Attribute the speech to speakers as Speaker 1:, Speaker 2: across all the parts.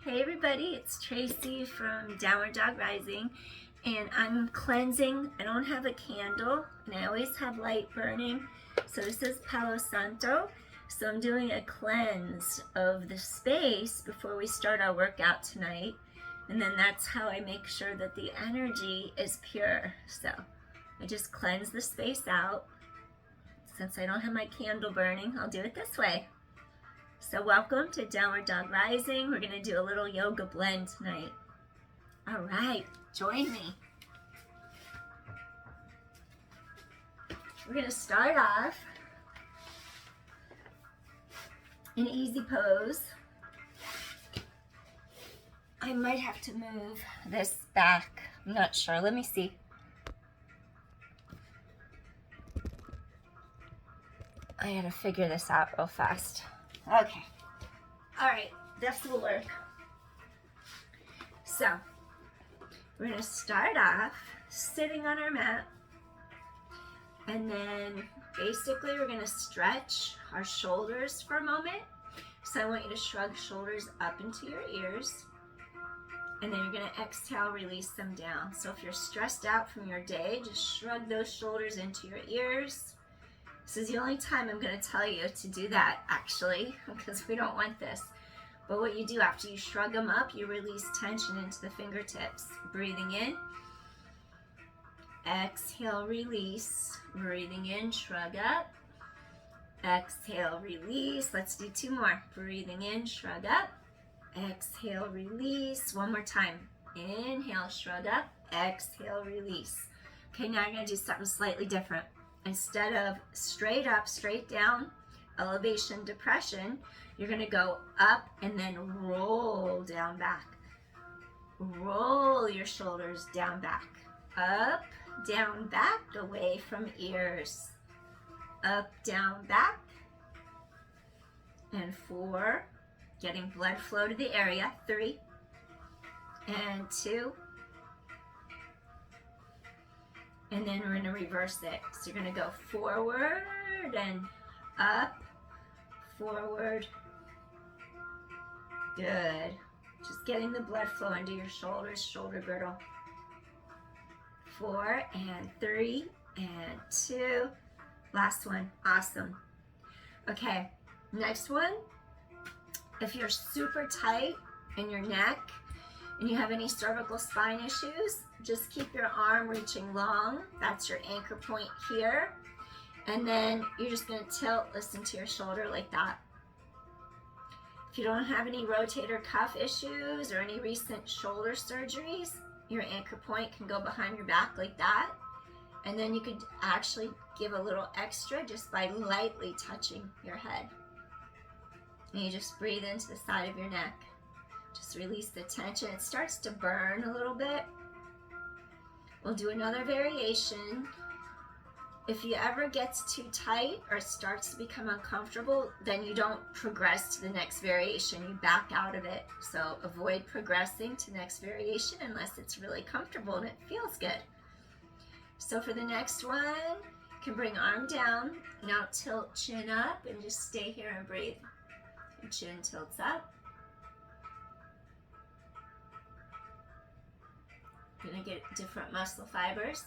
Speaker 1: Hey everybody, it's Traci from Downward Dog Rising, and I'm cleansing. I don't have a candle, and I always have light burning. So this is Palo Santo. So I'm doing a cleanse of the space before we start our workout tonight. And then that's how I make sure that the energy is pure. So I just cleanse the space out. Since I don't have my candle burning, I'll do it this way. So welcome to Downward Dog Rising. We're gonna do a little yoga blend tonight. All right, join me. We're gonna start off in easy pose. I might have to move this back. I'm not sure, let me see. I gotta figure this out real fast. Okay, all right, this will work. So, we're gonna start off sitting on our mat, and then basically we're gonna stretch our shoulders for a moment. So I want you to shrug shoulders up into your ears, and then you're gonna exhale, release them down. So if you're stressed out from your day, just shrug those shoulders into your ears. This is the only time I'm going to tell you to do that, actually, because we don't want this. But what you do after you shrug them up, you release tension into the fingertips. Breathing in, exhale, release. Breathing in, shrug up. Exhale, release. Let's do two more. Breathing in, shrug up. Exhale, release. One more time. Inhale, shrug up. Exhale, release. Okay, now you're going to do something slightly different. Instead of straight up, straight down, elevation, depression, you're gonna go up and then roll down back. Roll your shoulders down back. Up, down, back, away from ears. Up, down, back. And 4, getting blood flow to the area. 3, and 2, and then we're gonna reverse it. So you're gonna go forward and up, forward. Good. Just getting the blood flow into your shoulders, shoulder girdle. 4 and 3 and 2. Last one, awesome. Okay, next one. If you're super tight in your neck and you have any cervical spine issues, just keep your arm reaching long. That's your anchor point here. And then you're just gonna tilt, listen to your shoulder like that. If you don't have any rotator cuff issues or any recent shoulder surgeries, your anchor point can go behind your back like that. And then you could actually give a little extra just by lightly touching your head. And you just breathe into the side of your neck. Just release the tension. It starts to burn a little bit. We'll do another variation. If you ever gets too tight or starts to become uncomfortable, then you don't progress to the next variation. You back out of it. So avoid progressing to the next variation unless it's really comfortable and it feels good. So for the next one, you can bring arm down. Now tilt chin up and just stay here and breathe. Your chin tilts up. You're gonna get different muscle fibers.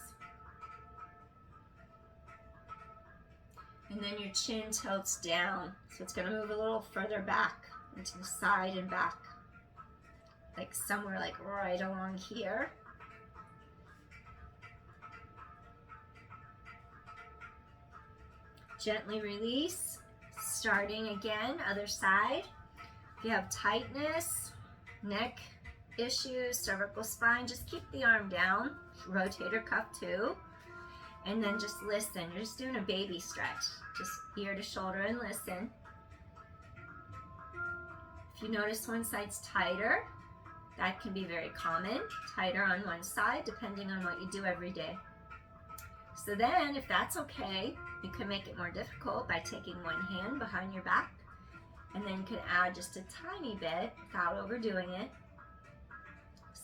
Speaker 1: And then your chin tilts down. So it's gonna move a little further back into the side and back. Like somewhere like right along here. Gently release. Starting again, other side. If you have tightness, neck issues, cervical spine, just keep the arm down, rotator cuff too, and then just listen. You're just doing a baby stretch, just ear to shoulder and listen. If you notice one side's tighter, that can be very common, tighter on one side depending on what you do every day. So then if that's okay, you can make it more difficult by taking one hand behind your back, and then you can add just a tiny bit without overdoing it.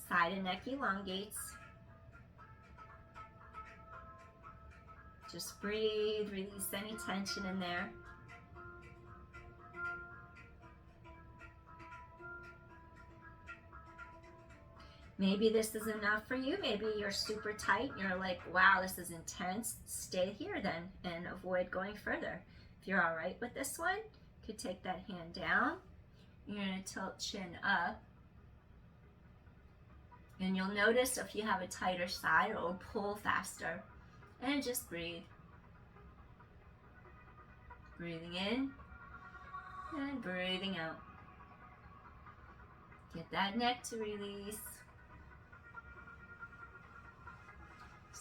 Speaker 1: Side and neck elongates. Just breathe, release any tension in there. Maybe this is enough for you. Maybe you're super tight and you're like, wow, this is intense. Stay here then and avoid going further. If you're all right with this one, you could take that hand down. You're going to tilt chin up. And you'll notice if you have a tighter side, it will pull faster. And just breathe. Breathing in and breathing out. Get that neck to release.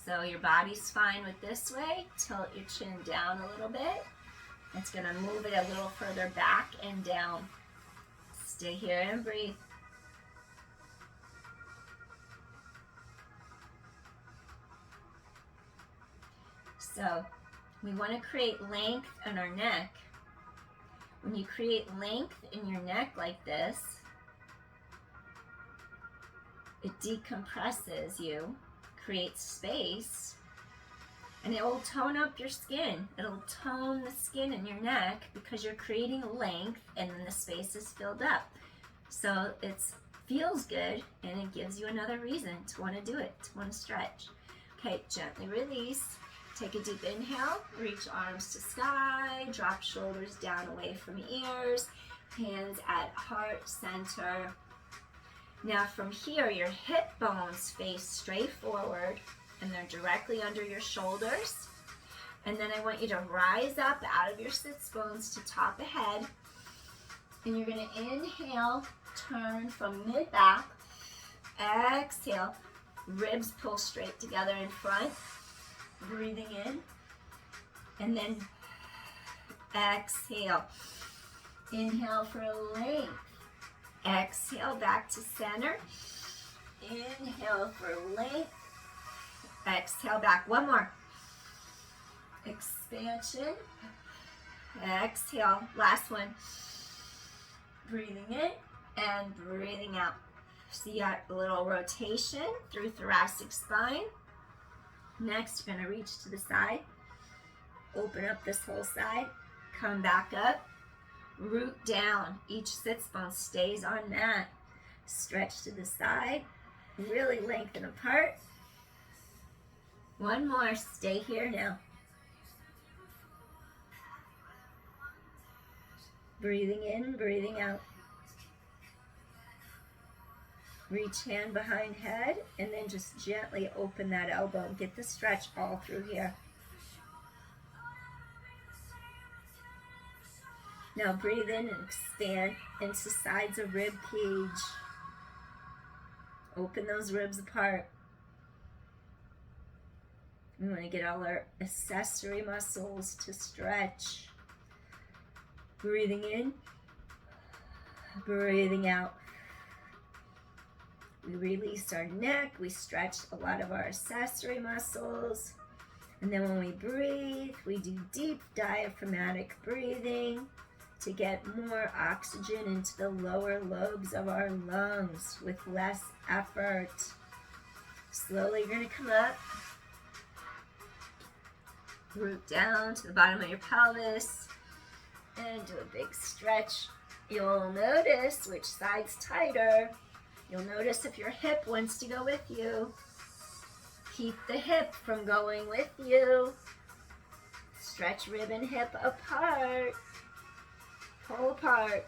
Speaker 1: So your body's fine with this way. Tilt your chin down a little bit. It's going to move it a little further back and down. Stay here and breathe. So we want to create length in our neck. When you create length in your neck like this, it decompresses you, creates space, and it will tone up your skin. It'll tone the skin in your neck because you're creating length and then the space is filled up. So it feels good and it gives you another reason to want to do it, to want to stretch. Okay, gently release. Take a deep inhale, reach arms to sky, drop shoulders down away from ears, hands at heart center. Now from here, your hip bones face straight forward and they're directly under your shoulders. And then I want you to rise up out of your sits bones to top ahead. And you're going to inhale, turn from mid-back, exhale, ribs pull straight together in front. Breathing in, and then exhale. Inhale for length. Exhale back to center. Inhale for length. Exhale back. One more. Expansion. Exhale. Last one. Breathing in and breathing out. So you got a little rotation through thoracic spine. Next, you're going to reach to the side, open up this whole side, come back up, root down. Each sits bone stays on mat. Stretch to the side, really lengthen apart. One more, stay here now. Breathing in, breathing out. Reach hand behind head and then just gently open that elbow. Get the stretch all through here. Now breathe in and expand into sides of rib cage. Open those ribs apart. We want to get all our accessory muscles to stretch. Breathing in, breathing out. We release our neck, we stretch a lot of our accessory muscles. And then when we breathe, we do deep diaphragmatic breathing to get more oxygen into the lower lobes of our lungs with less effort. Slowly you're going to come up, root down to the bottom of your pelvis, and do a big stretch. You'll notice which side's tighter. You'll notice if your hip wants to go with you. Keep the hip from going with you. Stretch rib and hip apart. Pull apart.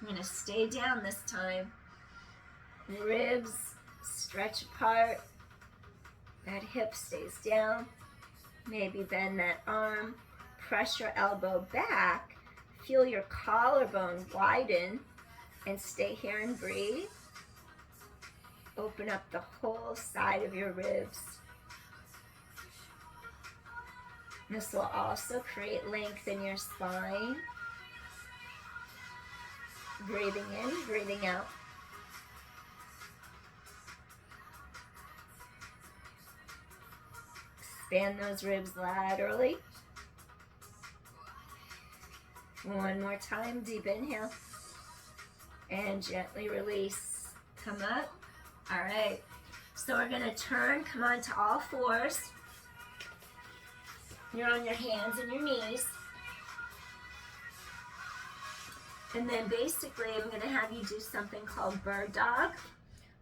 Speaker 1: I'm going to stay down this time. Ribs stretch apart. That hip stays down. Maybe bend that arm. Press your elbow back. Feel your collarbone widen. And stay here and breathe. Open up the whole side of your ribs. This will also create length in your spine. Breathing in, breathing out. Expand those ribs laterally. One more time, deep inhale. And gently release. Come up. All right. So we're going to turn, come on to all fours. You're on your hands and your knees. And then basically I'm going to have you do something called bird dog.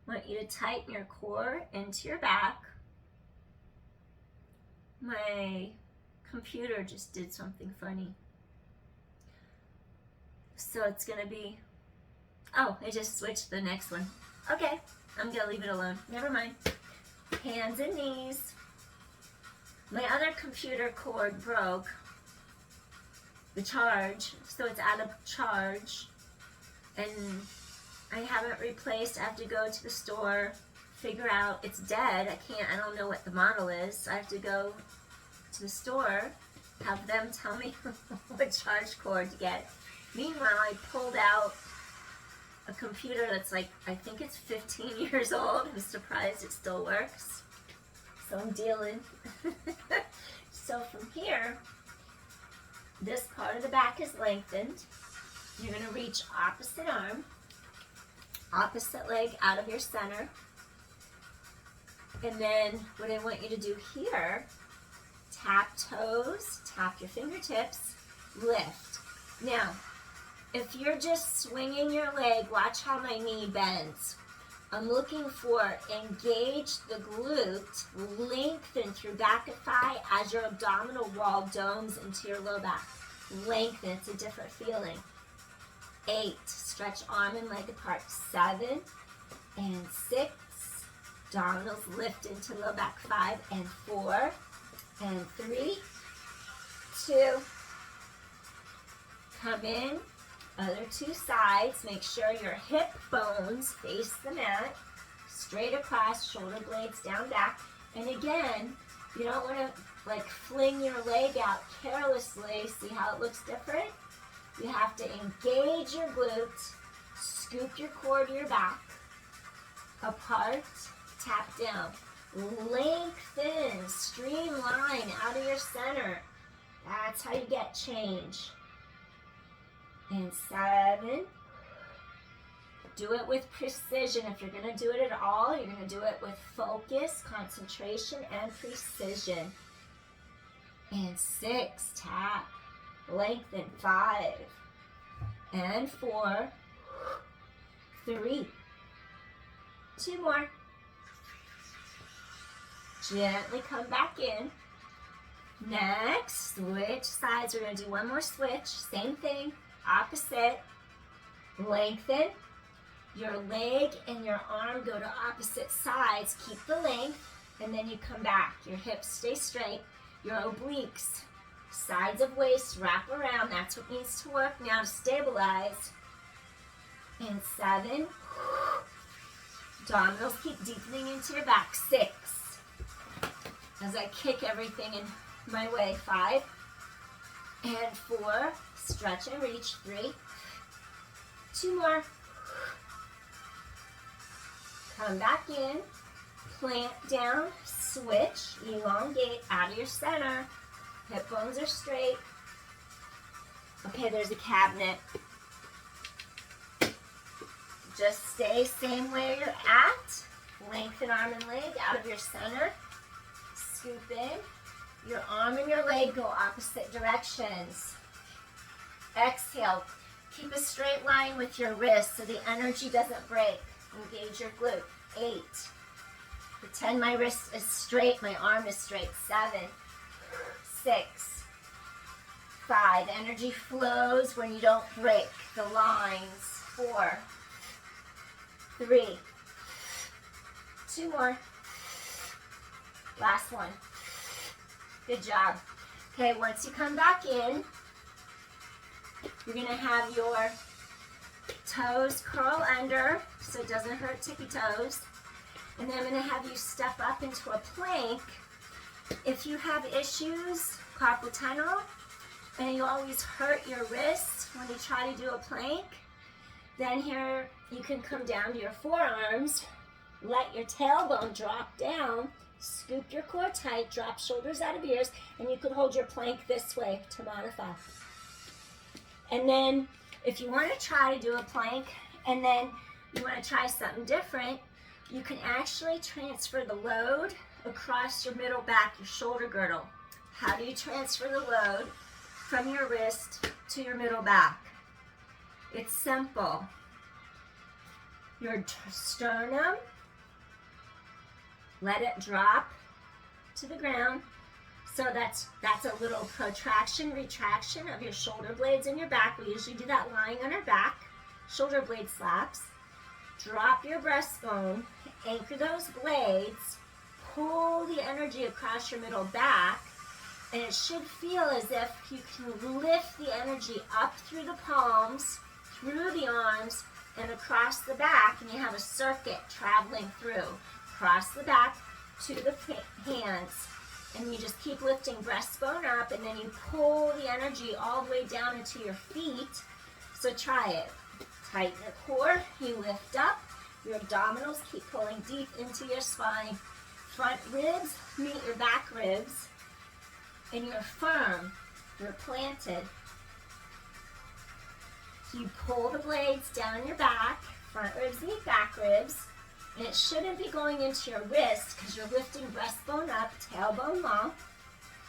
Speaker 1: I want you to tighten your core into your back. My computer just did something funny. So it's going to be, oh, I just switched to the next one. Okay, I'm going to leave it alone. Never mind. Hands and knees. My other computer cord broke. The charge, so it's out of charge. And I haven't replaced. I have to go to the store, figure out it's dead. I don't know what the model is. I have to go to the store, have them tell me what charge cord to get. Meanwhile, I pulled out a computer that's like, I think it's 15 years old. I'm surprised it still works. So I'm dealing. So from here, this part of the back is lengthened. You're going to reach opposite arm, opposite leg out of your center. And then what I want you to do here, tap toes, tap your fingertips, lift. Now, if you're just swinging your leg, watch how my knee bends. I'm looking for engage the glute, lengthen through back of thigh as your abdominal wall domes into your low back. Lengthen, it's a different feeling. 8, stretch arm and leg apart. 7 and 6, abdominals lift into low back. 5 and 4 and 3, 2, come in. Other 2 sides, make sure your hip bones face the mat, straight across, shoulder blades down back. And again, you don't want to like fling your leg out carelessly. See how it looks different? You have to engage your glutes, scoop your core to your back, apart, tap down. Lengthen, streamline out of your center. That's how you get change. And 7. Do it with precision. If you're going to do it at all, you're going to do it with focus, concentration, and precision. And 6, tap, lengthen. 5 and 4, 3, 2 more. Gently come back in. Next, switch sides. We're going to do one more switch. Same thing. Opposite, lengthen. Your leg and your arm go to opposite sides. Keep the length, and then you come back. Your hips stay straight. Your obliques, sides of waist, wrap around. That's what needs to work now to stabilize. And 7. Abdominals keep deepening into your back. 6. As I kick everything in my way. 5 and 4. Stretch and reach. 3. 2 more. Come back in. Plant down. Switch. Elongate out of your center. Hip bones are straight. Okay, there's a cabinet. Just stay same way you're at. Lengthen arm and leg out of your center. Scoop in. Your arm and your leg go opposite directions. Exhale. Keep a straight line with your wrist so the energy doesn't break. Engage your glute. 8. Pretend my wrist is straight, my arm is straight. 7, 6, 5. Energy flows when you don't break the lines. 4, 3, 2 more. Last one. Good job. Okay, once you come back in, you're going to have your toes curl under so it doesn't hurt tippy toes. And then I'm going to have you step up into a plank. If you have issues, carpal tunnel, and you always hurt your wrists when you try to do a plank, then here you can come down to your forearms, let your tailbone drop down, scoop your core tight, drop shoulders out of ears, and you could hold your plank this way to modify. And then if you want to try to do a plank and then you want to try something different, you can actually transfer the load across your middle back, your shoulder girdle. How do you transfer the load from your wrist to your middle back? It's simple. Your sternum, let it drop to the ground. So that's a little protraction, retraction of your shoulder blades in your back. We usually do that lying on our back, shoulder blade slaps. Drop your breastbone, anchor those blades, pull the energy across your middle back, and it should feel as if you can lift the energy up through the palms, through the arms, and across the back, and you have a circuit traveling through. Across the back to the hands, and you just keep lifting breastbone up, and then you pull the energy all the way down into your feet. So try it. Tighten the core, you lift up, your abdominals keep pulling deep into your spine. Front ribs meet your back ribs, and you're firm, you're planted. So you pull the blades down your back, front ribs meet back ribs, and it shouldn't be going into your wrist because you're lifting breastbone up, tailbone long.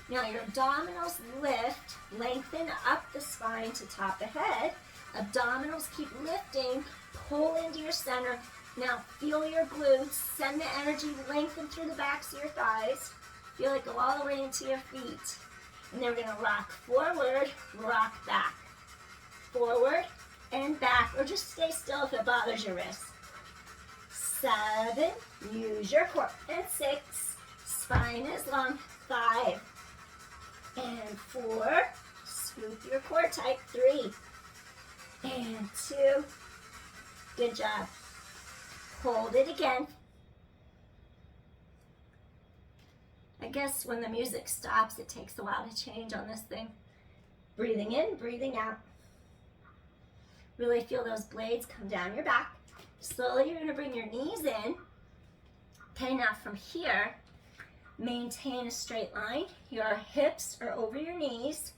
Speaker 1: Now your abdominals lift, lengthen up the spine to top the head. Abdominals keep lifting, pull into your center. Now feel your glutes, send the energy, lengthen through the backs of your thighs. Feel it go all the way into your feet. And then we're gonna rock forward, rock back. Forward and back, or just stay still if it bothers your wrist. 7, use your core, and 6, spine is long, 5, and 4, scoop your core tight, 3, and 2, good job. Hold it again. I guess when the music stops, it takes a while to change on this thing. Breathing in, breathing out. Really feel those blades come down your back. Slowly, you're gonna bring your knees in. Okay, now from here, maintain a straight line. Your hips are over your knees.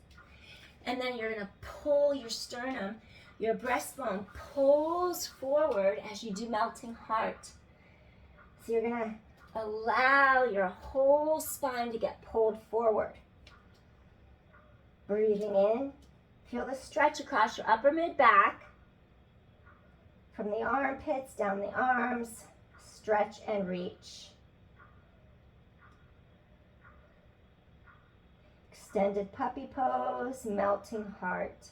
Speaker 1: And then you're gonna pull your sternum. Your breastbone pulls forward as you do melting heart. So you're gonna allow your whole spine to get pulled forward. Breathing in, feel the stretch across your upper mid-back. From the armpits, down the arms, stretch and reach. Extended puppy pose, melting heart.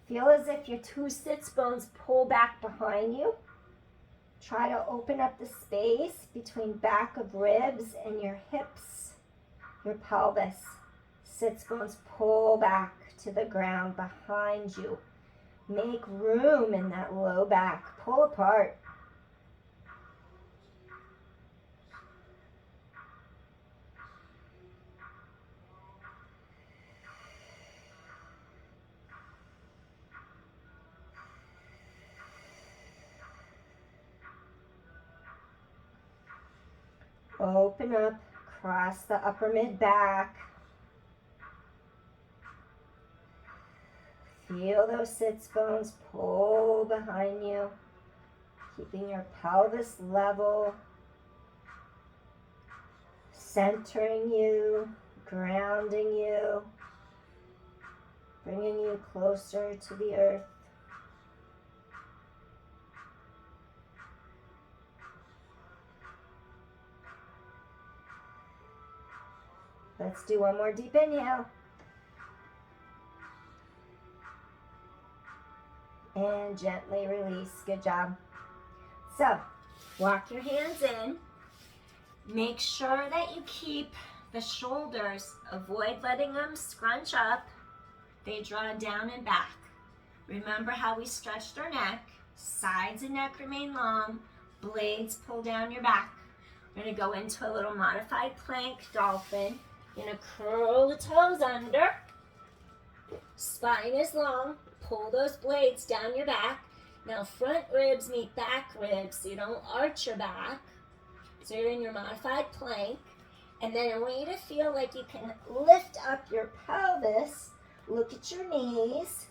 Speaker 1: Feel as if your 2 sits bones pull back behind you. Try to open up the space between back of ribs and your hips, your pelvis. Sits bones pull back to the ground behind you. Make room in that low back. Pull apart. Open up, cross the upper mid-back. Feel those sits bones pull behind you, keeping your pelvis level, centering you, grounding you, bringing you closer to the earth. Let's do one more deep inhale. And gently release. Good job. So, walk your hands in. Make sure that you keep the shoulders, avoid letting them scrunch up. They draw down and back. Remember how we stretched our neck. Sides and neck remain long. Blades pull down your back. We're going to go into a little modified plank dolphin. You're going to curl the toes under. Spine is long. Pull those blades down your back. Now front ribs meet back ribs so you don't arch your back. So you're in your modified plank. And then I want you to feel like you can lift up your pelvis. Look at your knees.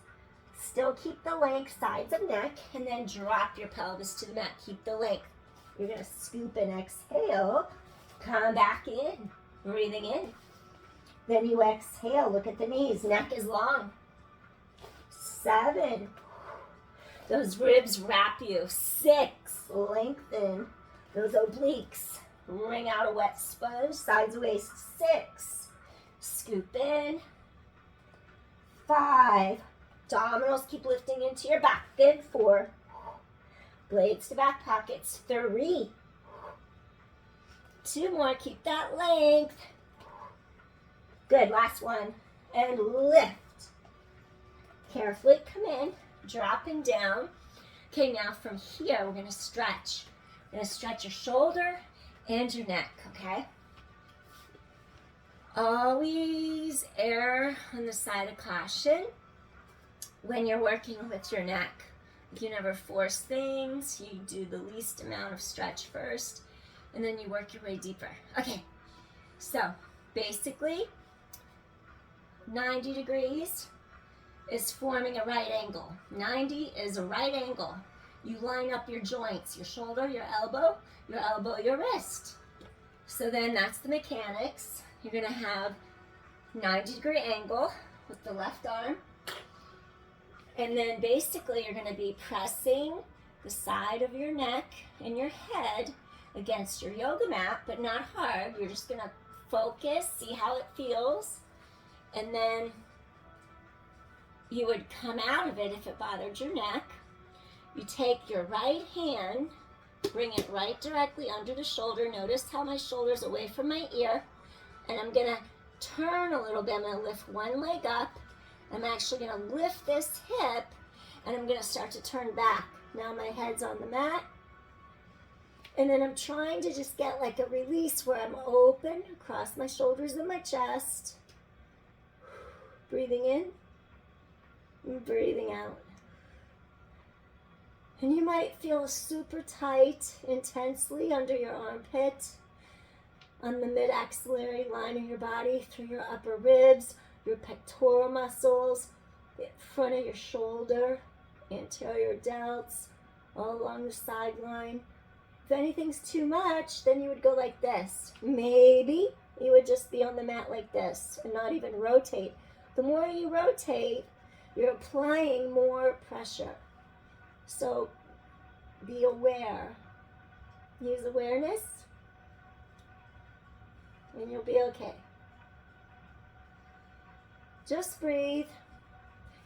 Speaker 1: Still keep the length, sides of neck. And then drop your pelvis to the mat. Keep the length. You're going to scoop and exhale. Come back in. Breathing in. Then you exhale. Look at the knees. Neck is long. 7. Those ribs wrap you. 6. Lengthen those obliques. Wring out a wet sponge. Sides waist. 6. Scoop in. 5. Abdominals keep lifting into your back. Bend. 4. Blades to back pockets. 3. 2 more. Keep that length. Good. Last one. And lift. Carefully come in. Dropping down. Okay, now from here, we're going to stretch. We're going to stretch your shoulder and your neck, okay? Always err on the side of caution when you're working with your neck. You never force things. You do the least amount of stretch first, and then you work your way deeper. Okay, so basically, 90 degrees is forming a right angle. 90 is a right angle. You line up your joints, your shoulder, your elbow, your wrist. So then that's the mechanics. You're gonna have 90-degree angle with the left arm. And then basically you're gonna be pressing the side of your neck and your head against your yoga mat, but not hard. You're just gonna focus, see how it feels, and then you would come out of it if it bothered your neck. You take your right hand, bring it right directly under the shoulder. Notice how my shoulder's away from my ear. And I'm gonna turn a little bit. I'm gonna lift one leg up. I'm actually gonna lift this hip, and I'm gonna start to turn back. Now my head's on the mat. And then I'm trying to just get like a release where I'm open across my shoulders and my chest. Breathing in. Breathing out. And you might feel super tight intensely under your armpit, on the mid-axillary line of your body, through your upper ribs, your pectoral muscles, the front of your shoulder, anterior delts, all along the sideline. If anything's too much, then you would go like this. Maybe you would just be on the mat like this and not even rotate. The more you rotate, you're applying more pressure. So be aware. Use awareness, and you'll be okay. Just breathe.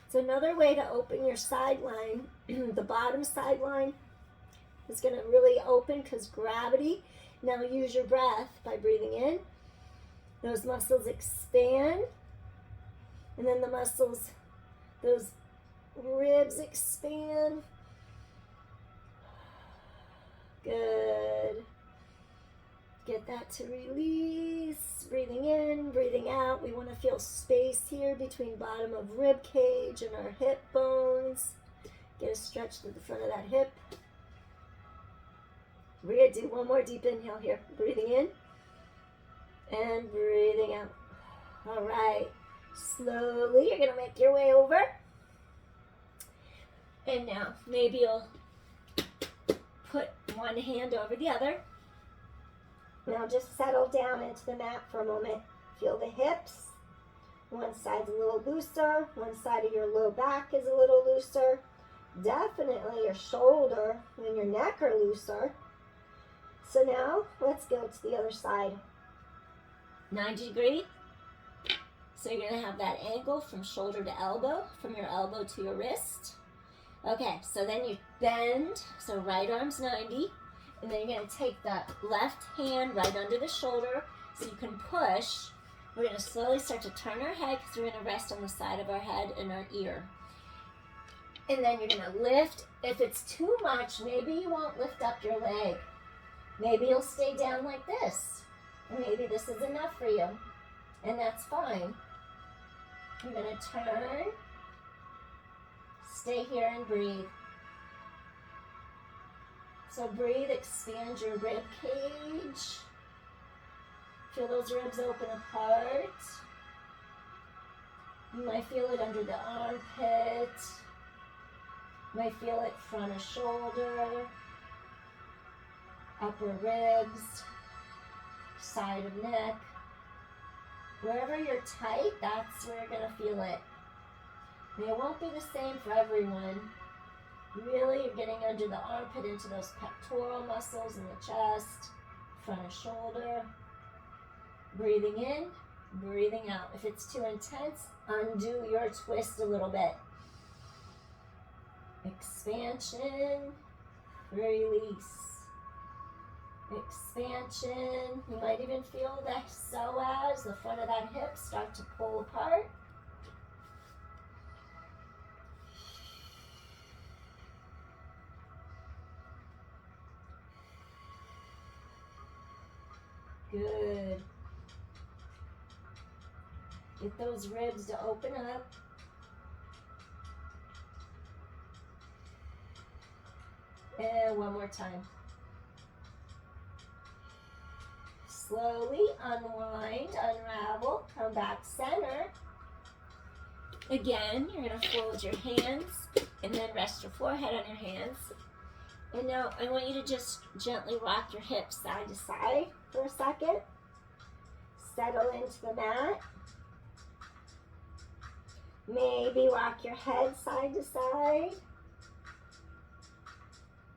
Speaker 1: It's another way to open your sideline. The bottom sideline is going to really open because gravity. Now use your breath by breathing in. Those muscles expand, and then the muscles, those ribs expand. Good. Get that to release. Breathing in, breathing out. We want to feel space here between bottom of rib cage and our hip bones. Get a stretch to the front of that hip. We're going to do one more deep inhale here. Breathing in and breathing out. All right. Slowly, you're going to make your way over. And now, maybe you'll put one hand over the other. Now just settle down into the mat for a moment. Feel the hips. One side's a little looser. One side of your low back is a little looser. Definitely your shoulder and your neck are looser. So now, let's go to the other side. 90 degree. So you're going to have that angle from shoulder to elbow, from your elbow to your wrist. Okay, so then you bend, so right arm's 90, and then you're going to take the left hand right under the shoulder so you can push. We're going to slowly start to turn our head because we're going to rest on the side of our head and our ear. And then you're going to lift. If it's too much, maybe you won't lift up your leg. Maybe you'll stay down like this. Or maybe this is enough for you, and that's fine. You're going to turn. Stay here and breathe. So breathe, expand your rib cage. Feel those ribs open apart. You might feel it under the armpit. You might feel it front of shoulder, upper ribs, side of neck. Wherever you're tight, that's where you're going to feel it. It won't be the same for everyone. Really, you're getting under the armpit into those pectoral muscles in the chest, front of shoulder. Breathing in, breathing out. If it's too intense, undo your twist a little bit. Expansion, release. Expansion. You might even feel the psoas, the front of that hip, start to pull apart. Good. Get those ribs to open up. And one more time. Slowly unwind, unravel, come back center. Again, you're going to fold your hands and then rest your forehead on your hands. And now I want you to just gently rock your hips side to side for a second. Settle into the mat. Maybe rock your head side to side.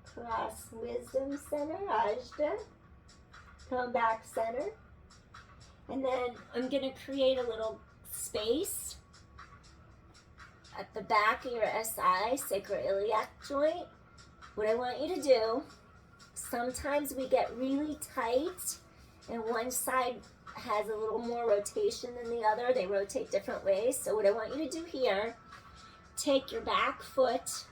Speaker 1: Cross wisdom center, Ajda. Come back center. And then I'm going to create a little space at the back of your SI, sacroiliac joint. What I want you to do, sometimes we get really tight and one side has a little more rotation than the other. They rotate different ways. So what I want you to do here, take your back foot,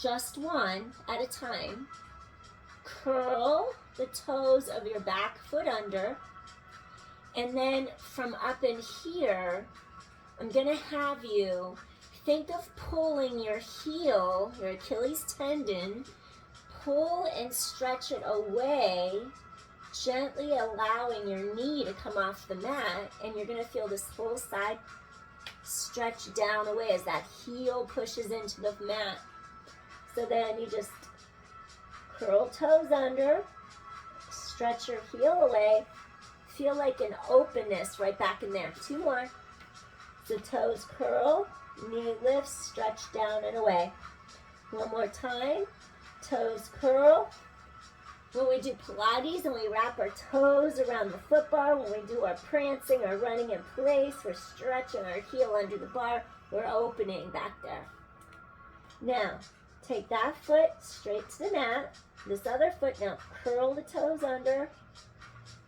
Speaker 1: just one at a time. Curl the toes of your back foot under. And then from up in here, I'm going to have you think of pulling your heel, your Achilles tendon, pull and stretch it away, gently allowing your knee to come off the mat, and you're going to feel this whole side stretch down away as that heel pushes into the mat. So then you just curl toes under, stretch your heel away, feel like an openness right back in there. Two more. So toes curl, knee lifts, stretch down and away. One more time. Toes curl. When we do Pilates and we wrap our toes around the foot bar, when we do our prancing or running in place, we're stretching our heel under the bar. We're opening back there. Now, take that foot straight to the mat. This other foot, now curl the toes under.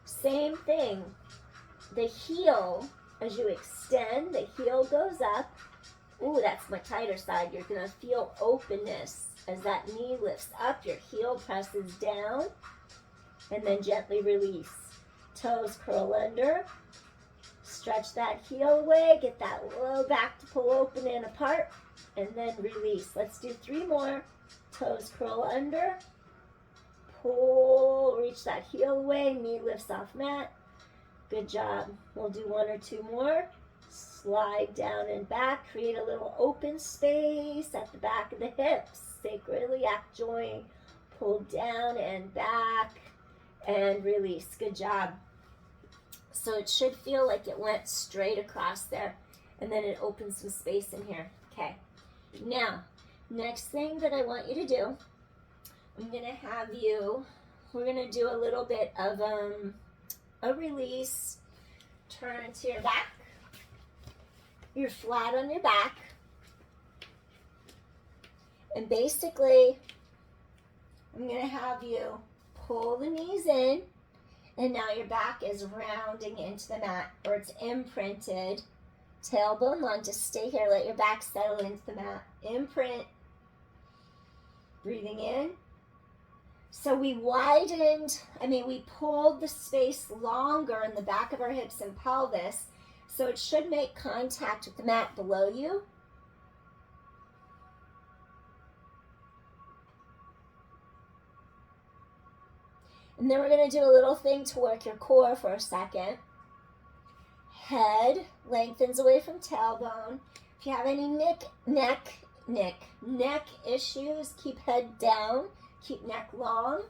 Speaker 1: Same thing. The heel, as you extend, the heel goes up. Ooh, that's my tighter side. You're going to feel openness as that knee lifts up. Your heel presses down. And then gently release. Toes curl under. Stretch that heel away. Get that low back to pull open and apart. And then release. Let's do 3 more. Toes curl under. Pull, reach that heel away. Knee lifts off mat. Good job. We'll do 1 or 2 more. Slide down and back. Create a little open space at the back of the hips. Sacroiliac joint. Pull down and back. And release. Good job. So it should feel like it went straight across there. And then it opens some space in here. Okay. Now, next thing that I want you to do, I'm going to have you, we're going to do a little bit of a release. Turn to your back. You're flat on your back. And basically, I'm going to have you pull the knees in. And now your back is rounding into the mat, or it's imprinted. Tailbone long, just stay here. Let your back settle into the mat. Imprint. Breathing in. So we widened, we pulled the space longer in the back of our hips and pelvis. So it should make contact with the mat below you. And then we're going to do a little thing to work your core for a second. Head lengthens away from tailbone. If you have any neck issues, keep head down, keep neck long.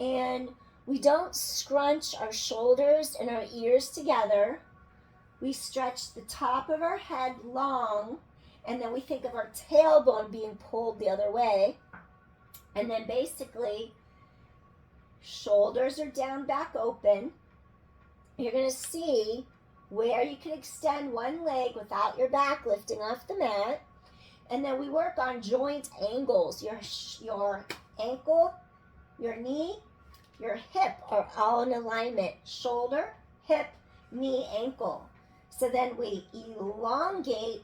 Speaker 1: And we don't scrunch our shoulders and our ears together. We stretch the top of our head long And then we think of our tailbone being pulled the other way. And then basically, shoulders are down, back open. You're going to see where you can extend one leg without your back lifting off the mat. And then we work on joint angles. Your ankle, your knee, your hip are all in alignment. Shoulder, hip, knee, ankle. So then we elongate.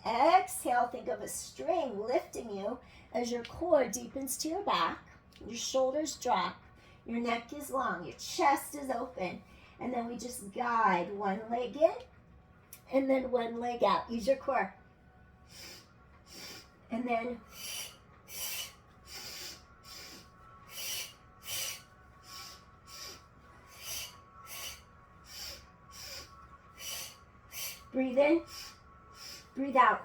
Speaker 1: Exhale, think of a string lifting you as your core deepens to your back. Your shoulders drop. Your neck is long. Your chest is open. And then we just guide one leg in and then one leg out. Use your core. And then breathe in, breathe out.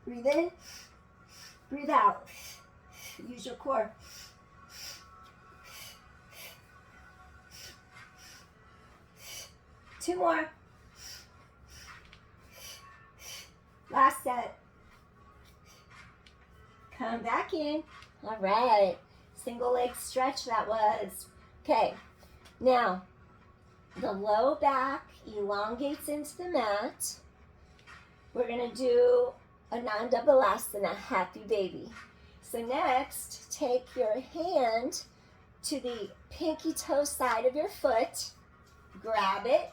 Speaker 1: Breathe in, breathe out. Use your core. Two more. Last set. Come back in. All right. Single leg stretch that was. Okay. Now, the low back elongates into the mat. We're going to do a non-double asana, happy baby. So next, take your hand to the pinky toe side of your foot. Grab it.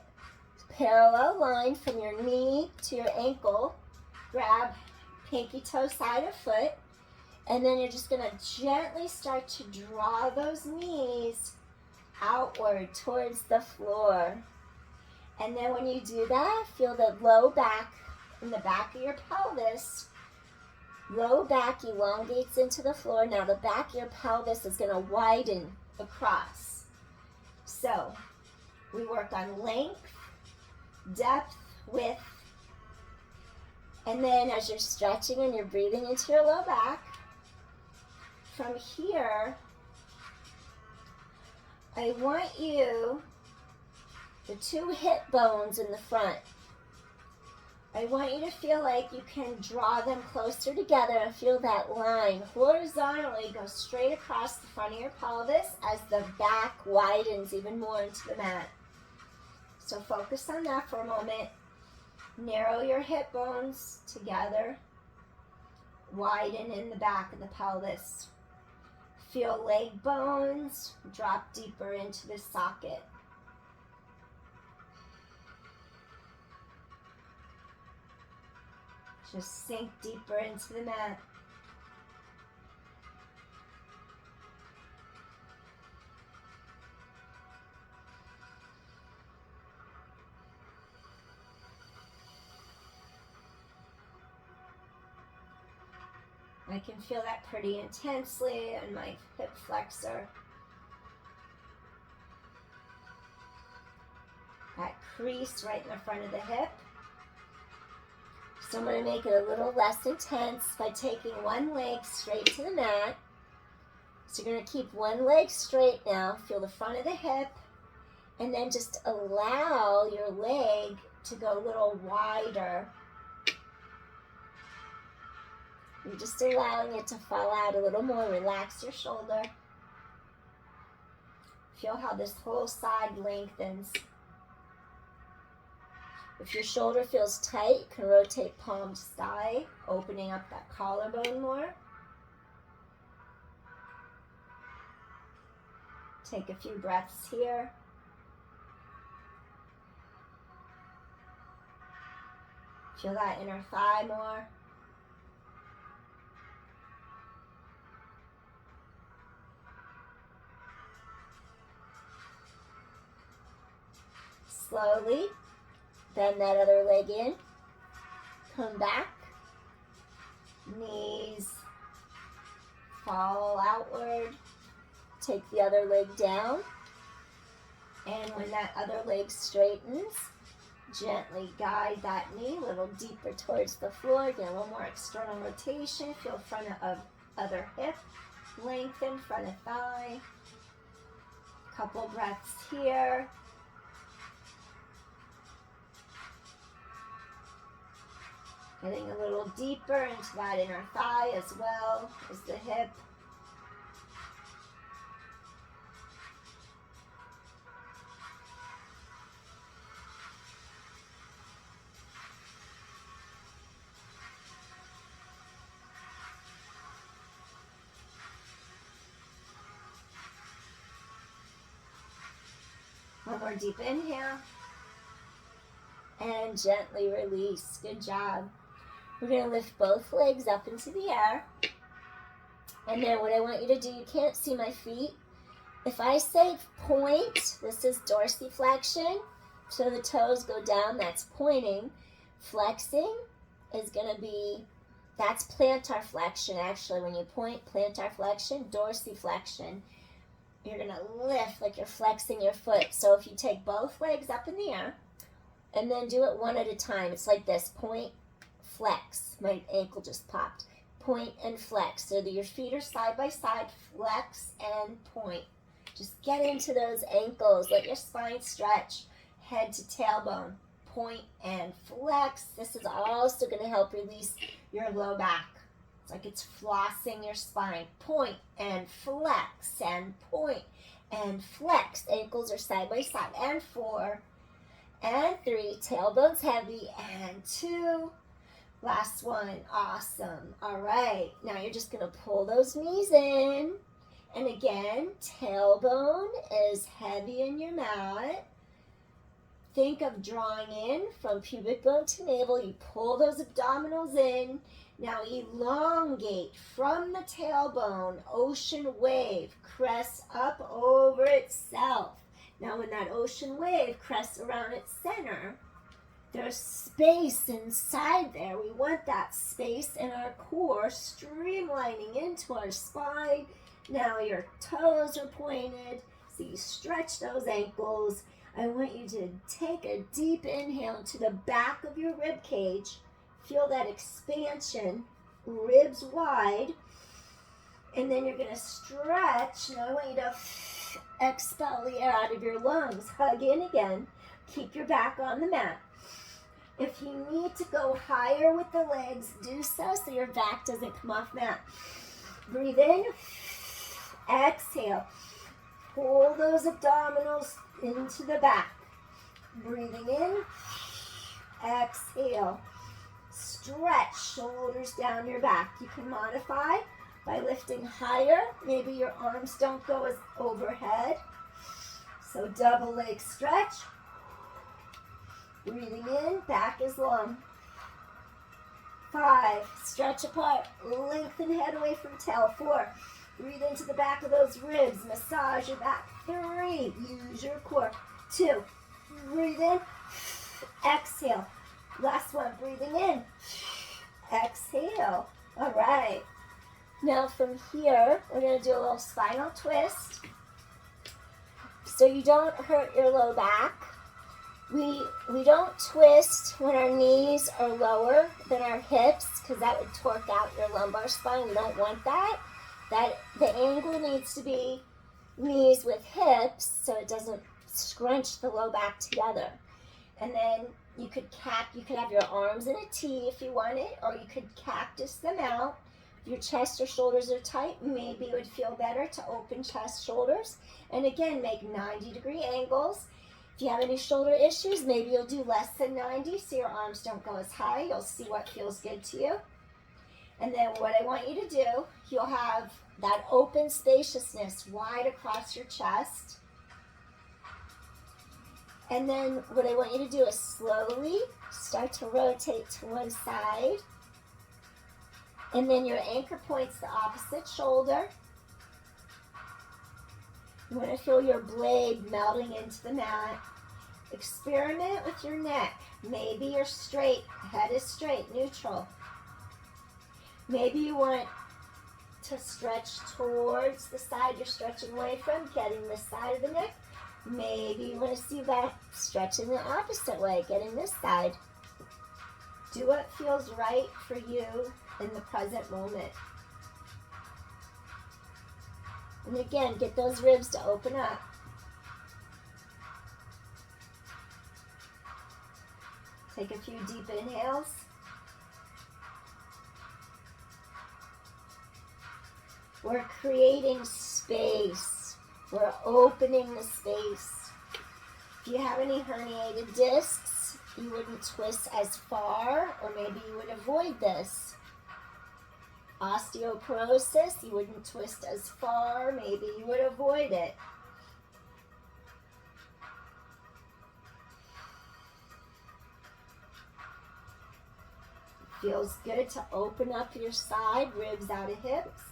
Speaker 1: Parallel line from your knee to your ankle. Grab pinky toe side of foot. And then you're just going to gently start to draw those knees outward towards the floor. And then when you do that, feel the low back in the back of your pelvis. Low back elongates into the floor. Now the back of your pelvis is going to widen across. So we work on length, depth, width. And then as you're stretching and you're breathing into your low back, from here, I want you, the two hip bones in the front, I want you to feel like you can draw them closer together and feel that line horizontally go straight across the front of your pelvis as the back widens even more into the mat. So focus on that for a moment. Narrow your hip bones together. Widen in the back of the pelvis. Feel leg bones drop deeper into the socket. Just sink deeper into the mat. I can feel that pretty intensely in my hip flexor. That crease right in the front of the hip. So I'm going to make it a little less intense by taking one leg straight to the mat. So you're going to keep one leg straight now. Feel the front of the hip. And then just allow your leg to go a little wider. You're just allowing it to fall out a little more. Relax your shoulder. Feel how this whole side lengthens. If your shoulder feels tight, you can rotate palm to thigh, opening up that collarbone more. Take a few breaths here. Feel that inner thigh more. Slowly bend that other leg in. Come back. Knees fall outward. Take the other leg down. And when that other leg straightens, gently guide that knee a little deeper towards the floor. Get a little more external rotation. Feel front of other hip. Lengthen front of thigh. Couple breaths here. Getting a little deeper into that inner thigh as well as the hip. One more deep inhale. And gently release. Good job. We're going to lift both legs up into the air. And then what I want you to do, you can't see my feet. If I say point, this is dorsiflexion. So the toes go down, that's pointing. Flexing is going to be, that's plantar flexion actually. When you point, plantar flexion, dorsiflexion. You're going to lift like you're flexing your foot. So if you take both legs up in the air, and then do it one at a time. It's like this, point, flex. My ankle just popped. Point and flex. So that your feet are side by side, flex and point. Just get into those ankles. Let your spine stretch, head to tailbone. Point and flex. This is also going to help release your low back. It's like it's flossing your spine. Point and flex and point and flex. Ankles are side by side. And 4 and 3. Tailbone's heavy. And 2. Last one. Awesome. All right. Now you're just going to pull those knees in. And again, tailbone is heavy in your mat. Think of drawing in from pubic bone to navel. You pull those abdominals in. Now elongate from the tailbone, ocean wave, crest up over itself. Now when that ocean wave crests around its center, there's space inside there. We want that space in our core, streamlining into our spine. Now your toes are pointed, so you stretch those ankles. I want you to take a deep inhale to the back of your rib cage. Feel that expansion, ribs wide, and then you're going to stretch. Now I want you to expel the air out of your lungs. Hug in again. Keep your back on the mat. If you need to go higher with the legs, do so your back doesn't come off mat. Breathe in. Exhale. Pull those abdominals into the back. Breathing in. Exhale. Stretch, shoulders down your back. You can modify by lifting higher. Maybe your arms don't go as overhead. So double leg stretch. Breathing in, back is long. 5, stretch apart. Lengthen head away from tail. 4, breathe into the back of those ribs. Massage your back. 3, use your core. 2, breathe in. Exhale. Last one, breathing in. Exhale. All right. Now from here, we're going to do a little spinal twist. So you don't hurt your low back. We don't twist when our knees are lower than our hips because that would torque out your lumbar spine. We don't want that. The angle needs to be knees with hips so it doesn't scrunch the low back together. And then you could have your arms in a T if you want it, or you could cactus them out. If your chest or shoulders are tight, maybe it would feel better to open chest, shoulders. And again, make 90-degree angles. If you have any shoulder issues, maybe you'll do less than 90 so your arms don't go as high. You'll see what feels good to you. And then what I want you to do, you'll have that open spaciousness wide across your chest. And then what I want you to do is slowly start to rotate to one side. And then your anchor points the opposite shoulder. You want to feel your blade melting into the mat. Experiment with your neck. Maybe you're straight, head is straight, neutral. Maybe you want to stretch towards the side you're stretching away from, getting this side of the neck. Maybe you want to see that stretching the opposite way, getting this side. Do what feels right for you in the present moment. And again, get those ribs to open up. Take a few deep inhales. We're creating space. We're opening the space. If you have any herniated discs, you wouldn't twist as far, or maybe you would avoid this. Osteoporosis, you wouldn't twist as far, maybe you would avoid it. Feels good to open up your side, ribs out of hips.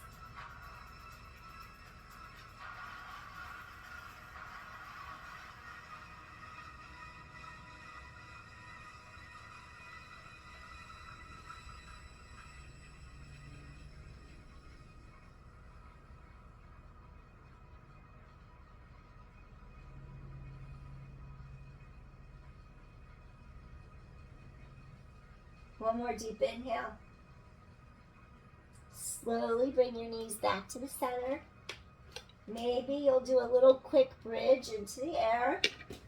Speaker 1: One more deep inhale. Slowly bring your knees back to the center. Maybe you'll do a little quick bridge into the air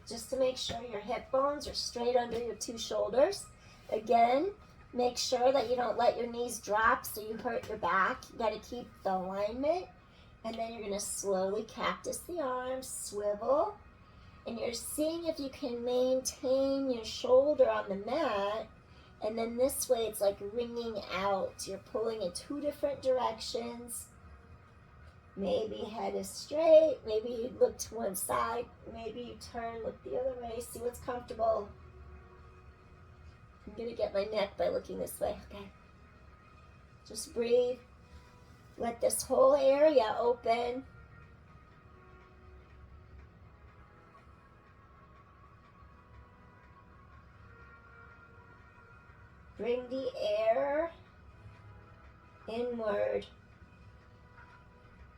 Speaker 1: just to make sure your hip bones are straight under your two shoulders. Again, make sure that you don't let your knees drop so you hurt your back. You got to keep the alignment. And then you're going to slowly cactus the arms, swivel. And you're seeing if you can maintain your shoulder on the mat. And then this way it's like wringing out. You're pulling in two different directions. Maybe head is straight. Maybe you look to one side. Maybe you turn, look the other way. See what's comfortable. I'm going to get my neck by looking this way. Okay. Just breathe. Let this whole area open. Bring the air inward.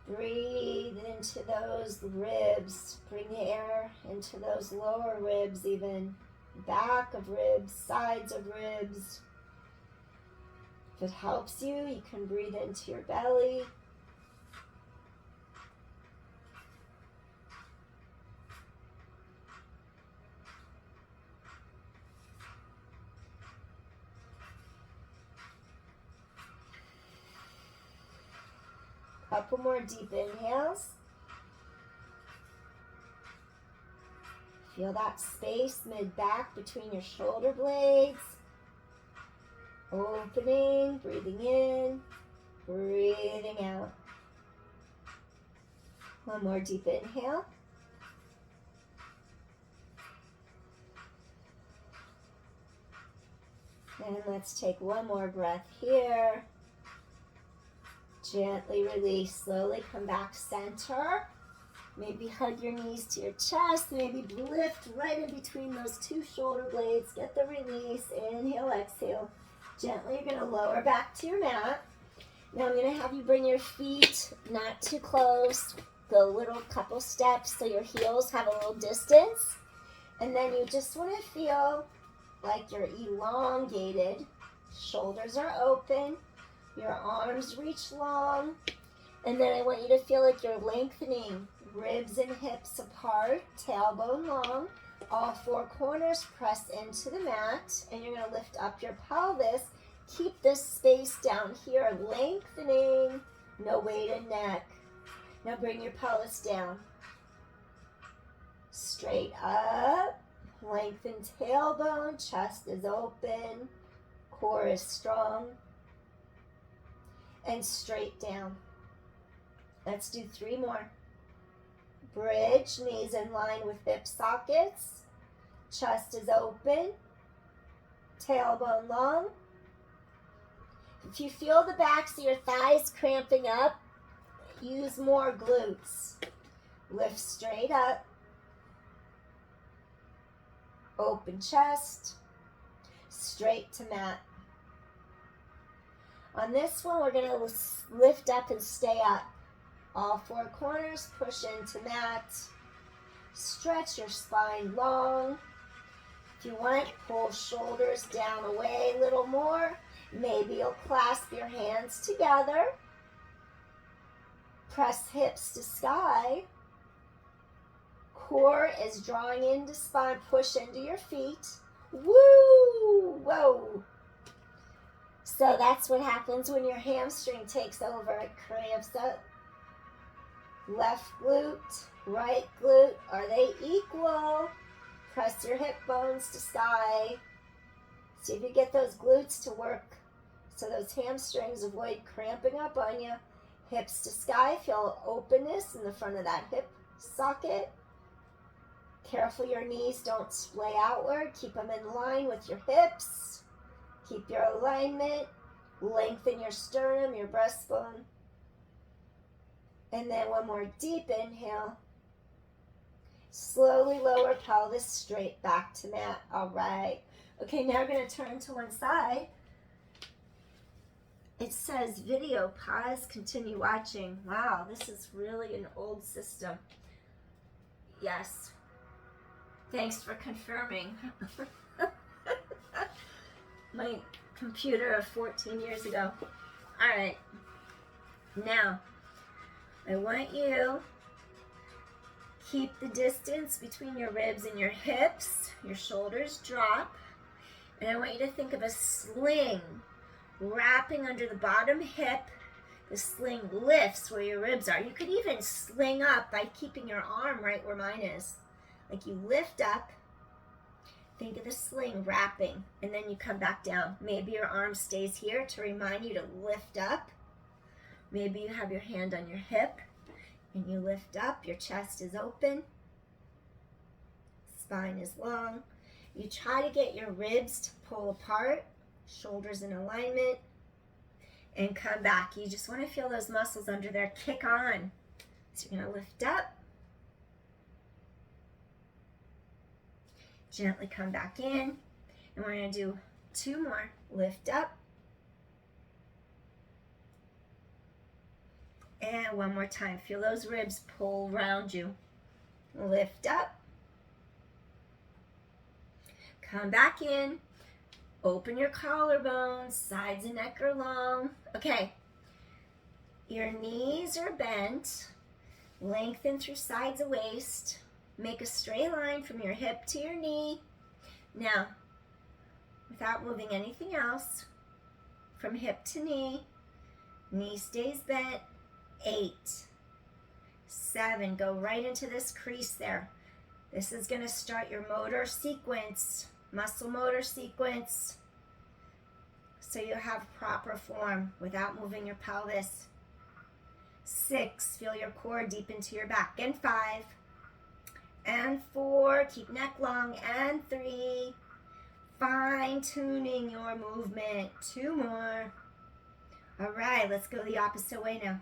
Speaker 1: Breathe into those ribs. Bring the air into those lower ribs even. Back of ribs, sides of ribs. If it helps you, you can breathe into your belly. Couple more deep inhales. Feel that space mid-back between your shoulder blades. Opening, breathing in, breathing out. One more deep inhale. And let's take one more breath here. Gently release, slowly come back center. Maybe hug your knees to your chest. Maybe lift right in between those two shoulder blades. Get the release. Inhale, exhale. Gently, you're going to lower back to your mat. Now I'm going to have you bring your feet not too close. Go a little couple steps so your heels have a little distance. And then you just want to feel like you're elongated. Shoulders are open. Your arms reach long. And then I want you to feel like you're lengthening. Ribs and hips apart, tailbone long. All four corners press into the mat. And you're going to lift up your pelvis. Keep this space down here, lengthening. No weight in neck. Now bring your pelvis down. Straight up. Lengthen tailbone. Chest is open. Core is strong. And straight down. Let's do 3 more. Bridge, knees in line with hip sockets. Chest is open. Tailbone long. If you feel the backs of your thighs cramping up, use more glutes. Lift straight up. Open chest. Straight to mat. On this one, we're going to lift up and stay up. All 4 corners, push into mat. Stretch your spine long. If you want, pull shoulders down away a little more. Maybe you'll clasp your hands together. Press hips to sky. Core is drawing into spine. Push into your feet. Woo! Whoa! So that's what happens when your hamstring takes over. It cramps up. Left glute, right glute, are they equal? Press your hip bones to sky. See if you get those glutes to work so those hamstrings avoid cramping up on you. Hips to sky, feel openness in the front of that hip socket. Careful your knees don't splay outward. Keep them in line with your hips. Keep your alignment. Lengthen your sternum, your breastbone. And then one more deep inhale. Slowly lower pelvis straight back to mat. All right. Okay, now we're going to turn to one side. It says video pause, continue watching. Wow, this is really an old system. Yes. Thanks for confirming. My computer of 14 years ago. All right. Now, I want you keep the distance between your ribs and your hips. Your shoulders drop. And I want you to think of a sling wrapping under the bottom hip. The sling lifts where your ribs are. You could even sling up by keeping your arm right where mine is. Like you lift up, think of the sling wrapping, and then you come back down. Maybe your arm stays here to remind you to lift up. Maybe you have your hand on your hip and you lift up. Your chest is open. Spine is long. You try to get your ribs to pull apart, shoulders in alignment, and come back. You just want to feel those muscles under there kick on. So you're going to lift up. Gently come back in. And we're going to do two more. Lift up. And one more time. Feel those ribs pull around you. Lift up. Come back in. Open your collarbones. Sides and neck are long. Okay. Your knees are bent. Lengthen through sides of waist. Make a straight line from your hip to your knee. Now, without moving anything else, from hip to knee, knee stays bent. 8, 7, go right into this crease there. This is going to start your motor sequence, muscle motor sequence, so you have proper form without moving your pelvis. 6, feel your core deep into your back. And 5, and 4, keep neck long. And 3, fine-tuning your movement. 2 more. All right, let's go the opposite way now.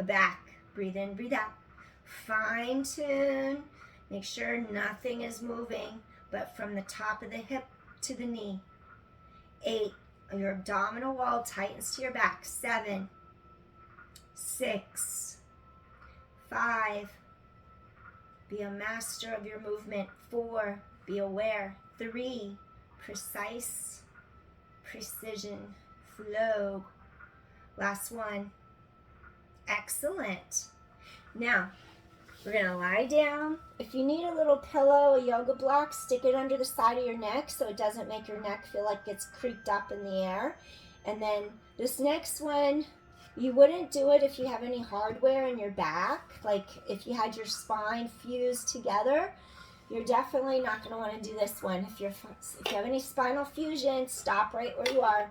Speaker 1: Back, breathe in, breathe out. Fine tune. Make sure nothing is moving, but from the top of the hip to the knee. 8, your abdominal wall tightens to your back. 7, 6, 5, be a master of your movement. 4, be aware. 3, precise, precision, flow. Last one. Excellent. Now, we're going to lie down. If you need a little pillow, a yoga block, stick it under the side of your neck so it doesn't make your neck feel like it's creeped up in the air. And then this next one, you wouldn't do it if you have any hardware in your back. Like if you had your spine fused together, you're definitely not going to want to do this one. If you have any spinal fusion, stop right where you are.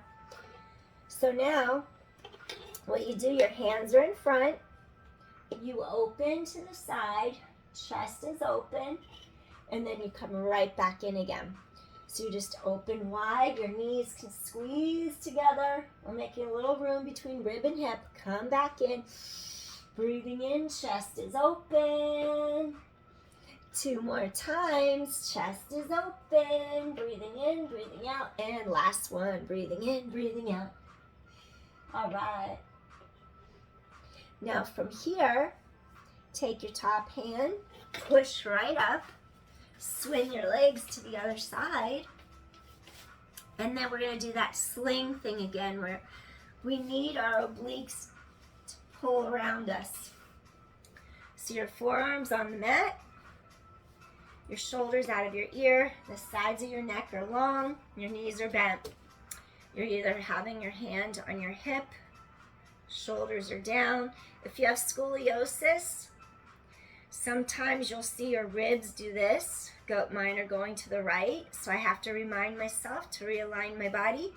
Speaker 1: So now, what you do, your hands are in front, you open to the side, chest is open, and then you come right back in again. So you just open wide, your knees can squeeze together. We're making a little room between rib and hip. Come back in, breathing in, chest is open. 2 more times, chest is open, breathing in, breathing out, and last one, breathing in, breathing out. All right. Now from here, take your top hand, push right up, swing your legs to the other side, and then we're going to do that sling thing again where we need our obliques to pull around us. So your forearms on the mat, your shoulders out of your ear, the sides of your neck are long, your knees are bent. You're either having your hand on your hip, shoulders are down. If you have scoliosis, Sometimes you'll see your ribs do this. Mine are going to the right, so I have to remind myself to realign my body.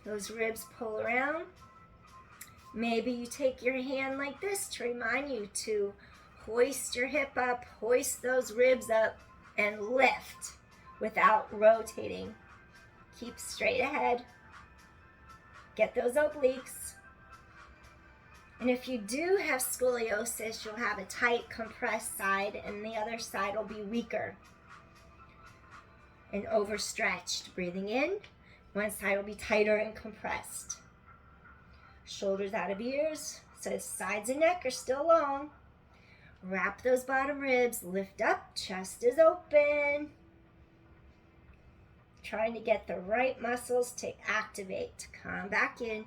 Speaker 1: Those ribs pull around. Maybe you take your hand like this to remind you to hoist your hip up, hoist those ribs up, and lift without rotating. Keep straight ahead. Get those obliques. And if you do have scoliosis, you'll have a tight, compressed side, and the other side will be weaker and overstretched. Breathing in, one side will be tighter and compressed. Shoulders out of ears, so sides and neck are still long. Wrap those bottom ribs, lift up, chest is open. Trying to get the right muscles to activate. Come back in.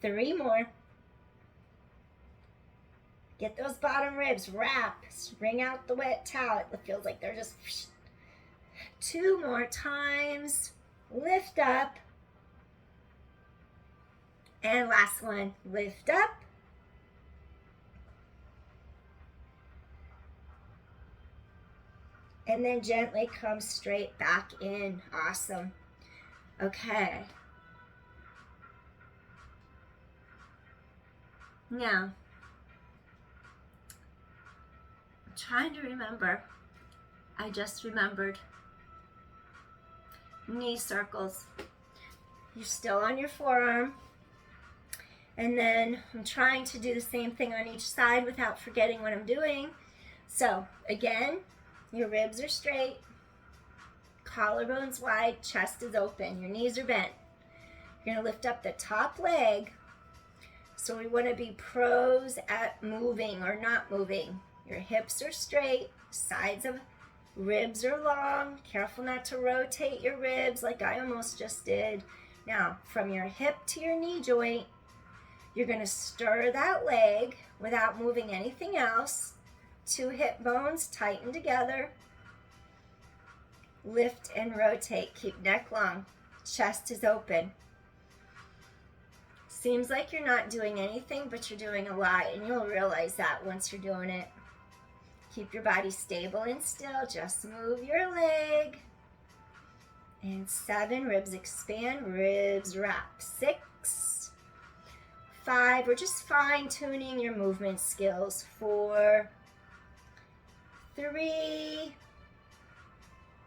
Speaker 1: 3 more. Get those bottom ribs, wrap, wring out the wet towel. It feels like they're just 2 more times. Lift up. And last one, lift up. And then gently come straight back in. Awesome. Okay. Now, I'm trying to remember. I just remembered. Knee circles. You're still on your forearm. And then I'm trying to do the same thing on each side without forgetting what I'm doing. So again, your ribs are straight, collarbones wide, chest is open, your knees are bent. You're gonna lift up the top leg. So we wanna be pros at moving or not moving. Your hips are straight, sides of ribs are long. Careful not to rotate your ribs like I almost just did. Now, from your hip to your knee joint, you're gonna stir that leg without moving anything else. 2 hip bones tighten together. Lift and rotate. Keep neck long. Chest is open. Seems like you're not doing anything, but you're doing a lot, and you'll realize that once you're doing it. Keep your body stable and still. Just move your leg. And 7, ribs expand, ribs wrap. 6, 5, we're just fine-tuning your movement skills. 4, 3,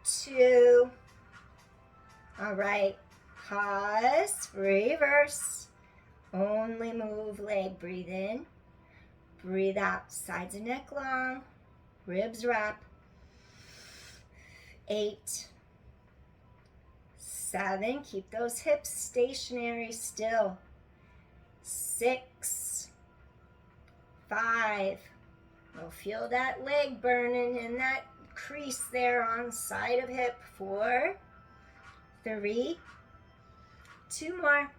Speaker 1: 2, all right, pause, reverse, only move leg, breathe in, breathe out, sides and neck long, ribs wrap. 8, 7, keep those hips stationary still. 6, 5, you'll feel that leg burning in that crease there on the side of hip. 4, 3, 2 more,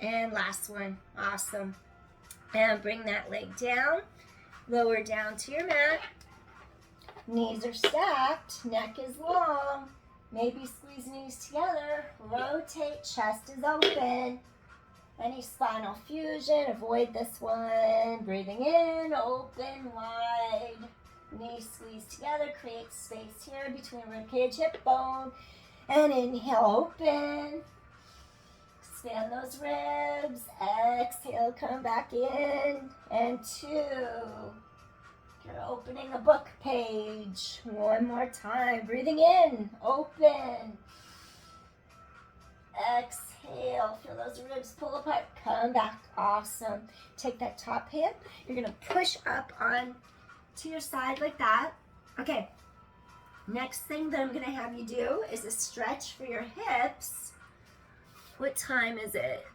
Speaker 1: and last one. Awesome. And bring that leg down, lower down to your mat. Knees are stacked, neck is long. Maybe squeeze knees together, rotate, chest is open. Any spinal fusion, avoid this one. Breathing in, open, wide. Knees squeeze together, create space here between ribcage, hip bone. And inhale, open. Expand those ribs. Exhale, come back in. And 2. You're opening a book page. 1 more time. Breathing in, open. Exhale, feel those ribs pull apart, come back, awesome. Take that top hand, you're gonna push up on to your side like that. Okay, next thing that I'm gonna have you do is a stretch for your hips. What time is it?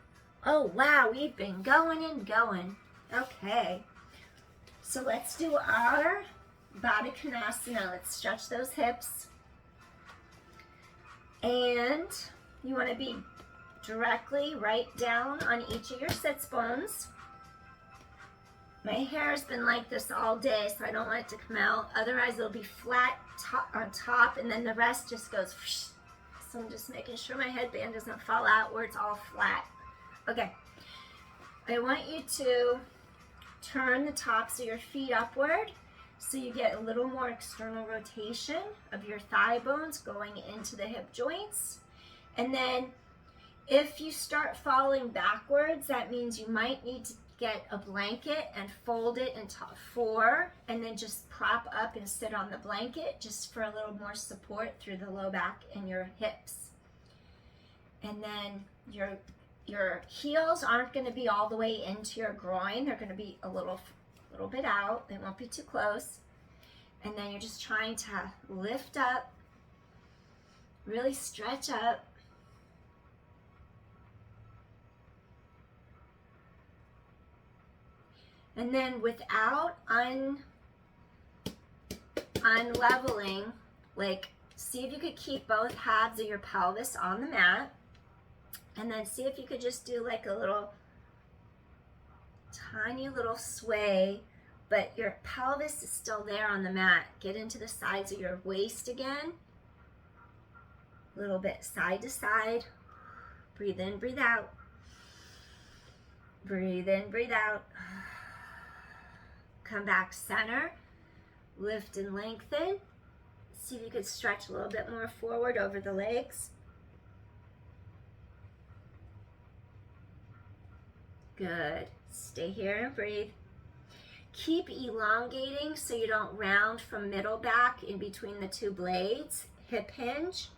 Speaker 1: Oh wow, we've been going and going. Okay, so let's do our Baddha Konasana. Let's stretch those hips. And you want to be directly right down on each of your sits bones. My hair has been like this all day, so I don't want it to come out. Otherwise, it'll be flat on top, and then the rest just goes whoosh. So I'm just making sure my headband doesn't fall out where it's all flat. Okay. I want you to turn the tops of your feet upward So you get a little more external rotation of your thigh bones going into the hip joints. And then if you start falling backwards, that means you might need to get a blanket and fold it into 4 and then just prop up and sit on the blanket just for a little more support through the low back and your hips. And then your heels aren't going to be all the way into your groin. They're going to be a little bit out. They won't be too close. And then you're just trying to lift up, really stretch up. And then without unleveling, like see if you could keep both halves of your pelvis on the mat. And then see if you could just do like a little tiny little sway, but your pelvis is still there on the mat. Get into the sides of your waist again. A little bit side to side. Breathe in, breathe out. Breathe in, breathe out. Come back center. Lift and lengthen. See if you could stretch a little bit more forward over the legs. Good. Stay here and breathe. Keep elongating so you don't round from middle back in between the 2 blades. Hip hinge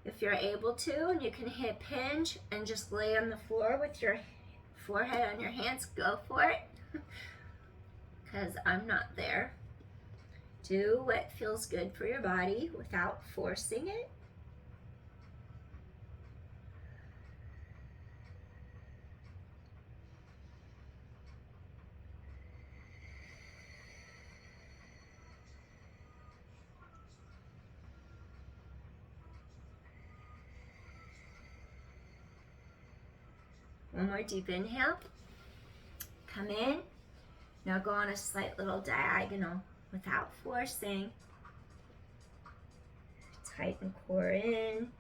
Speaker 1: if you're able to, and you can hip hinge and just lay on the floor with your forehead on your hands. Go for it, because I'm not there. Do what feels good for your body without forcing it. One more deep inhale. Come in. Now go on a slight little diagonal without forcing. Tighten core in.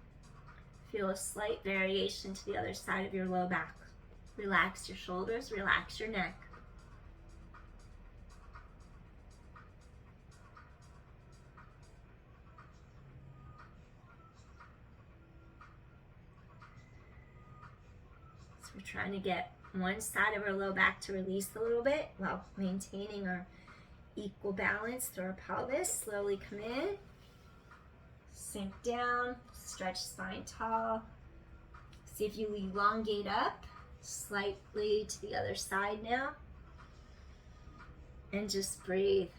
Speaker 1: Feel a slight variation to the other side of your low back. Relax your shoulders, relax your neck. We're trying to get one side of our low back to release a little bit while maintaining our equal balance through our pelvis. Slowly come in, sink down, stretch spine tall. See if you elongate up slightly to the other side now. And just breathe.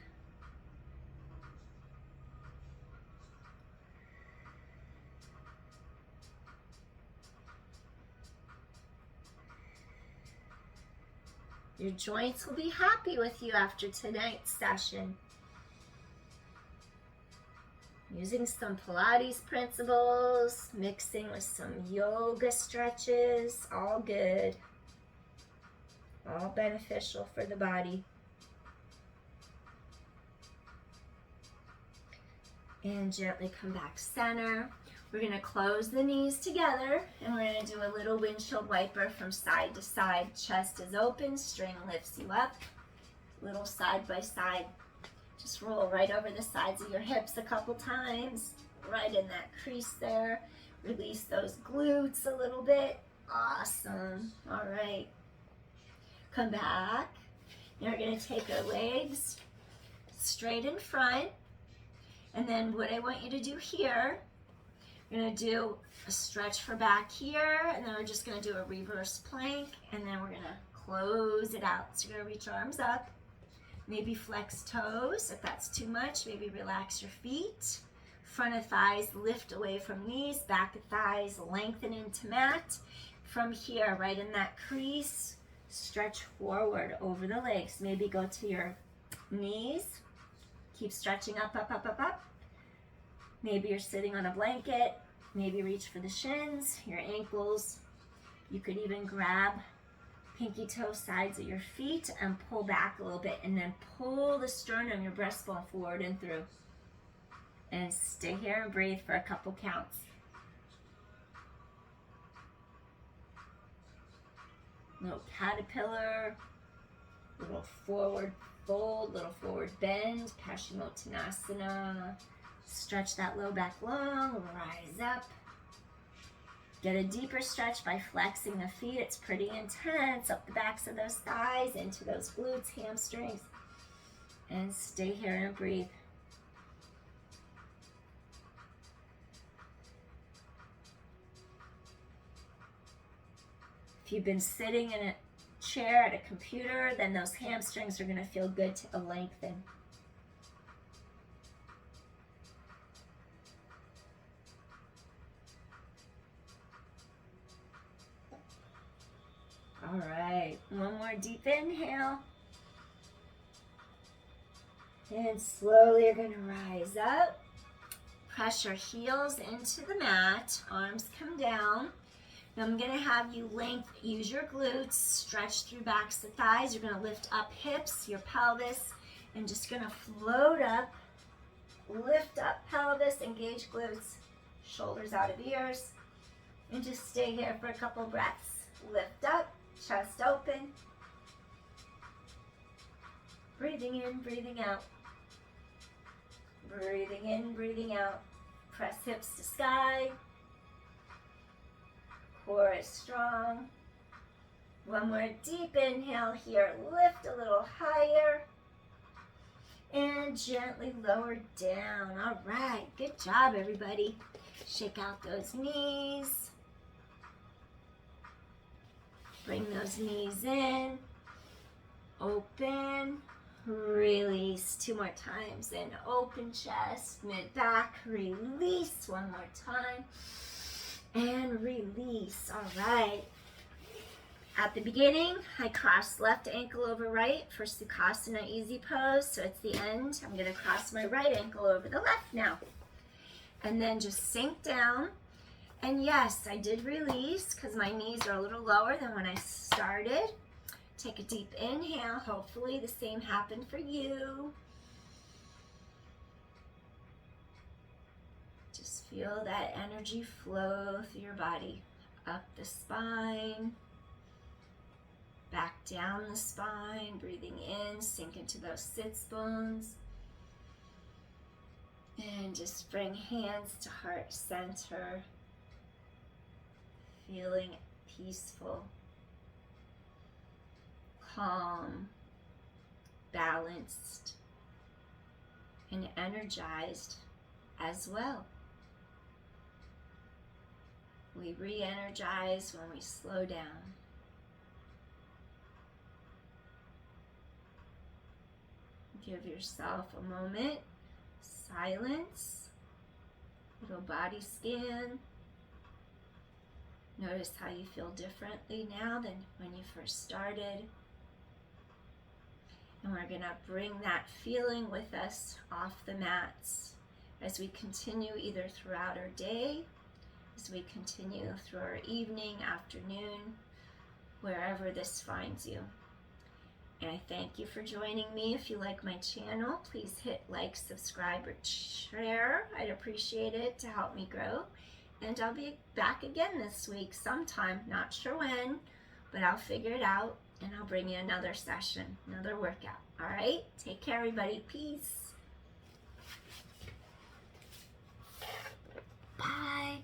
Speaker 1: Your joints will be happy with you after tonight's session. Using some Pilates principles, mixing with some yoga stretches, all good. All beneficial for the body. And gently come back center. We're going to close the knees together, and we're going to do a little windshield wiper from side to side. Chest is open, string lifts you up. Little side by side. Just roll right over the sides of your hips a couple times. Right in that crease there. Release those glutes a little bit. Awesome. All right. Come back. Now we're going to take our legs straight in front. And then what I want you to do here, we're going to do a stretch for back here, and then we're just going to do a reverse plank, and then we're going to close it out. So you're going to reach arms up, maybe flex toes. If that's too much, maybe relax your feet. Front of thighs lift away from knees, back of thighs lengthen into mat. From here, right in that crease, stretch forward over the legs. Maybe go to your knees. Keep stretching up, up, up, up, up. Maybe you're sitting on a blanket. Maybe reach for the shins, your ankles. You could even grab pinky toe sides of your feet and pull back a little bit, and then pull the sternum, your breastbone forward and through. And stay here and breathe for a couple counts. Little caterpillar, little forward fold, little forward bend, Paschimottanasana. Stretch that low back long, rise up. Get a deeper stretch by flexing the feet. It's pretty intense. Up the backs of those thighs, into those glutes, hamstrings. And stay here and breathe. If you've been sitting in a chair at a computer, then those hamstrings are going to feel good to lengthen. All right, one more deep inhale. And slowly you're going to rise up. Press your heels into the mat. Arms come down. Now I'm going to have you use your glutes, stretch through backs of thighs. You're going to lift up hips, your pelvis, and just going to float up. Lift up pelvis, engage glutes, shoulders out of ears. And just stay here for a couple breaths. Lift up, chest open. Breathing in, breathing out. Breathing in, breathing out. Press hips to sky. Core is strong. One more deep inhale here. Lift a little higher. And gently lower down. All right, good job, everybody. Shake out those knees. Bring those knees in. Open. Release. 2 more times. And open chest, mid back. Release. 1 more time. And release. All right. At the beginning, I crossed left ankle over right for Sukhasana easy pose. So it's the end. I'm going to cross my right ankle over the left now. And then just sink down. And yes, I did release because my knees are a little lower than when I started. Take a deep inhale. Hopefully the same happened for you. Just feel that energy flow through your body. Up the spine. Back down the spine. Breathing in. Sink into those sits bones. And just bring hands to heart center. Feeling peaceful, calm, balanced, and energized as well. We re-energize when we slow down. Give yourself a moment, silence, little body scan. Notice how you feel differently now than when you first started. And we're going to bring that feeling with us off the mats as we continue either throughout our day, as we continue through our evening, afternoon, wherever this finds you. And I thank you for joining me. If you like my channel, please hit like, subscribe, or share. I'd appreciate it to help me grow. And I'll be back again this week sometime, not sure when, but I'll figure it out and I'll bring you another session, another workout. All right? Take care, everybody. Peace. Bye.